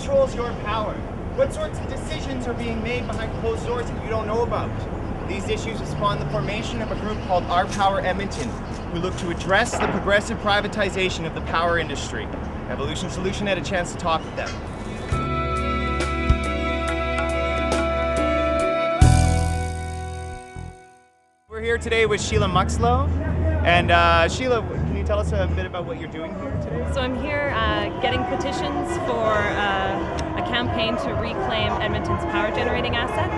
controls your power? What sorts of decisions are being made behind closed doors that you don't know about? These issues have spawned the formation of a group called Our Power Edmonton, who look to address the progressive privatization of the power industry. Evolution Solution had a chance to talk with them. We're here today with Sheila Muxlow. And Sheila, can you tell us a bit about what you're doing here today? So I'm here getting petitions for a campaign to reclaim Edmonton's power generating assets.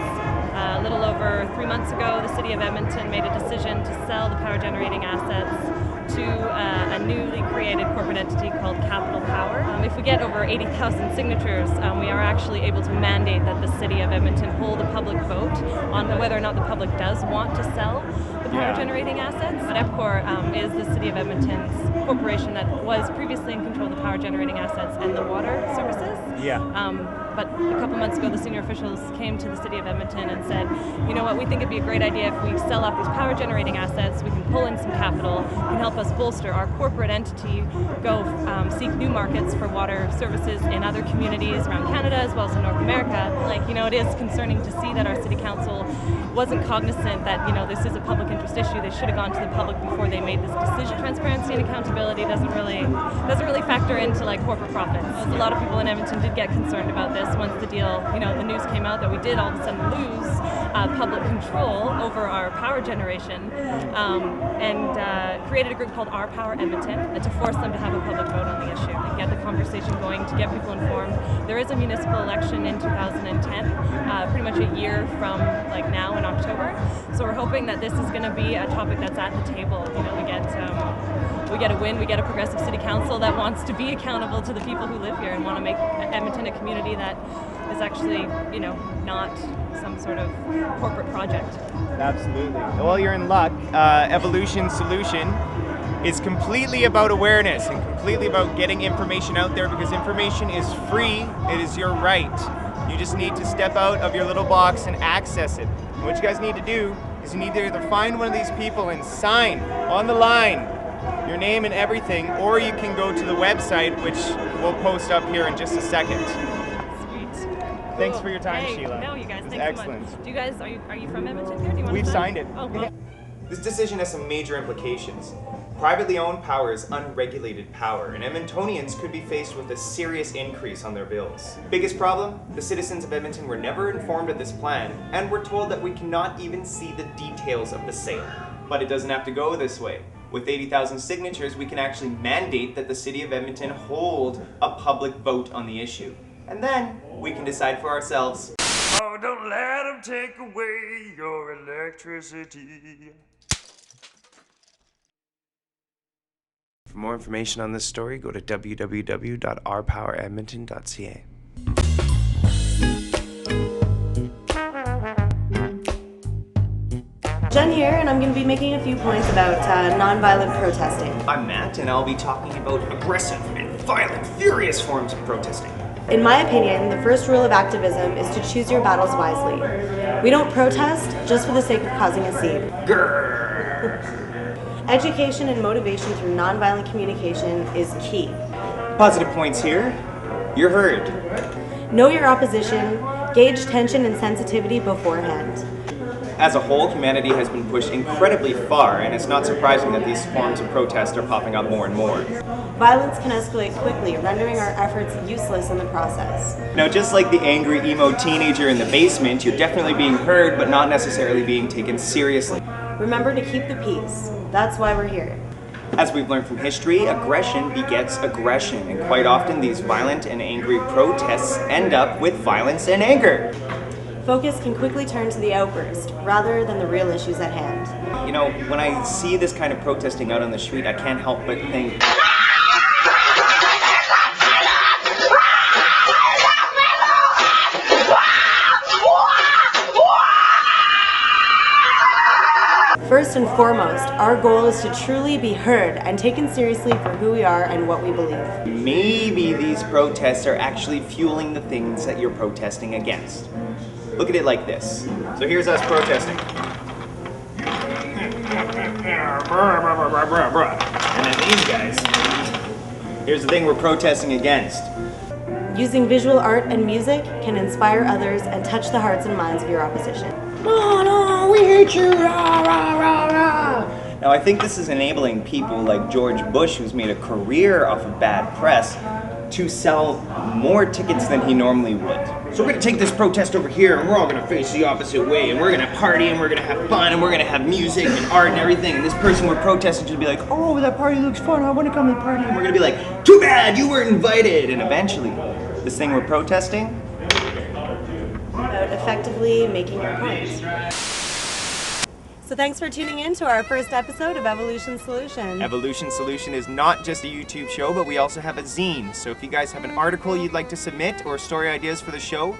A little over 3 months ago, the City of Edmonton made a decision to sell the power generating assets to a newly created corporate entity called Capital Power. If we get over 80,000 signatures, we are actually able to mandate that the City of Edmonton hold a public vote on whether or not the public does want to sell the power generating assets. But Epcor is the City of Edmonton's corporation that was previously in control of the power generating assets and the water services. But a couple months ago, the senior officials came to the City of Edmonton and said, you know what, we think it'd be a great idea if we sell off these power generating assets, we can pull in some capital, can help us bolster our corporate entity, go seek new markets for water services in other communities around Canada as well as in North America. Like, you know, it is concerning to see that our City Council wasn't cognizant that, you know, this is a public interest issue. They should have gone to the public before they made this decision. Transparency and accountability doesn't really factor into like corporate profits. A lot of people in Edmonton did get concerned about this once the deal, you know, the news came out that we did all of a sudden lose public control over our power generation, and created a group called Our Power Edmonton to force them to have a public vote on the issue and get the conversation going, to get people informed. There is a municipal election in 2010, pretty much a year from like now in October. So we're hoping that this is going to be a topic that's at the table. You know, we get a win, we get a progressive city council that wants to be accountable to the people who live here and want to make Edmonton a community that is actually, you know, not some sort of corporate project. Absolutely. Well, you're in luck. Evolution Solution is completely about awareness and completely about getting information out there, because information is free. It is your right. You just need to step out of your little box and access it. And what you guys need to do is you need to either find one of these people and sign on the line your name and everything, or you can go to the website, which we'll post up here in just a second. Sweet. Thanks for your time, hey, Sheila. No, you guys, thanks excellent. so much. Do you guys, are you from Edmonton here? Do you want We've to signed it. Oh, cool. This decision has some major implications. Privately owned power is unregulated power, and Edmontonians could be faced with a serious increase on their bills. Biggest problem? The citizens of Edmonton were never informed of this plan, and were told that we cannot even see the details of the sale. But it doesn't have to go this way. With 80,000 signatures, we can actually mandate that the City of Edmonton hold a public vote on the issue. And then we can decide for ourselves. Oh, don't let them take away your electricity. For more information on this story, go to www.ourpoweredmonton.ca. Jen here, and I'm going to be making a few points about nonviolent protesting. I'm Matt, and I'll be talking about aggressive and violent, furious forms of protesting. In my opinion, the first rule of activism is to choose your battles wisely. We don't protest just for the sake of causing a scene. Grrr. Education and motivation through nonviolent communication is key. Positive points here. You're heard. Know your opposition, gauge tension and sensitivity beforehand. As a whole, humanity has been pushed incredibly far, and it's not surprising that these forms of protest are popping up more and more. Violence can escalate quickly, rendering our efforts useless in the process. Now, just like the angry emo teenager in the basement, you're definitely being heard, but not necessarily being taken seriously. Remember to keep the peace. That's why we're here. As we've learned from history, aggression begets aggression, and quite often these violent and angry protests end up with violence and anger. Focus can quickly turn to the outburst, rather than the real issues at hand. You know, when I see this kind of protesting out on the street, I can't help but think, First and foremost, our goal is to truly be heard and taken seriously for who we are and what we believe. maybe these protests are actually fueling the things that you're protesting against. Look at it like this. So here's us protesting. And then these guys. Here's the thing we're protesting against. Using visual art and music can inspire others and touch the hearts and minds of your opposition. No, we hate you, rah, rah, rah, rah. Now, I think this is enabling people like George Bush, who's made a career off of bad press, to sell more tickets than he normally would. So we're gonna take this protest over here and we're all gonna face the opposite way and we're gonna party and we're gonna have fun and we're gonna have music and art and everything, and this person we're protesting should be like, oh, that party looks fun, I wanna come to the party, and we're gonna be like, too bad, you weren't invited. And eventually, this thing we're protesting, About effectively making your point. So thanks for tuning in to our first episode of Evolution Solution. Evolution Solution is not just a YouTube show, but we also have a zine. So if you guys have an article you'd like to submit or story ideas for the show,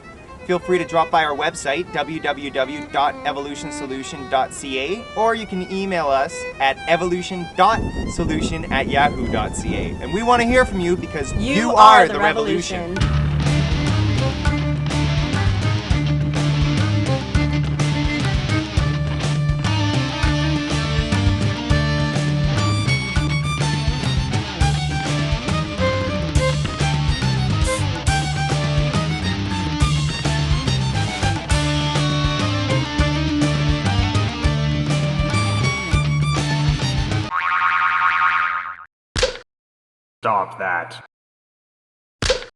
feel free to drop by our website, www.evolutionsolution.ca, or you can email us at evolution.solution@yahoo.ca. And we want to hear from you because you are the revolution. Stop that.